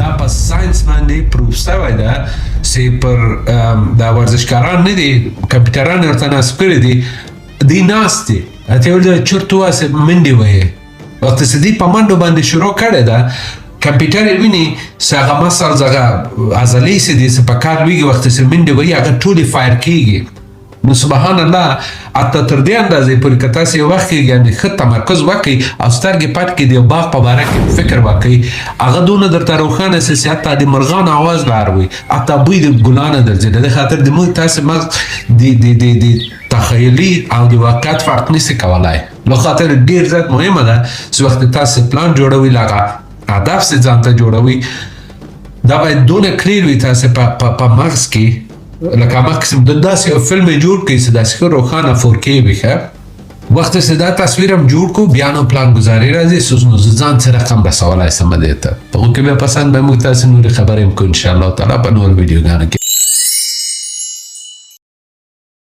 دا په ساينس باندې پروف شوی ده چې پر دا ورزشکاران نه دي کمپیوټران ورته نصب کړي دي دی ناست دي ته ولې چرته واسه منډي وایي وخت چې دی په منډو باندې شروع کړي ده کمپیوټر یې ویني چې هغه مسل هغه عضلې چې دي چې په کار لویږي وخت چې منډې وایي هغه ټولې فایر کېږي نو سبحان الله حتی تر دې اندازې پورې که تاسې یو وخت کې یعنې ښه تمرکز وکړئ او سترګې پټ کړئ د یو باغ په باره کې فکر وکړئ هغه دونه درته روښانه شي چې حتی د مرغانو اواز به اروي حتی بوی د ګلانو درځي د دې خاطر د موږ تاسې مغز د تخیلي او د واقعیت فرق نشي کولی نو خاطر ډېر زیات مهمه ده چې وخت تاسې پلان جوړوئ لکه هدف چې ځان ته جوړوئ دا باید دونه کلیر وي تاسې په مغز کې لکه مخکې د داسې یو فلم یې جوړ کړئ چې داسې ښه روښانه 4K وي ښه وخت چې دا تصویر هم جوړ کړو بیا نو پلان ګزاري راځي نو زه ځان څه رقم رسولی شم دې ته په هغو کې بیا پسند به موږ تاسې نورې خبرې هم کوو انشاءالله تعالی په نورو ویډیوګانو کې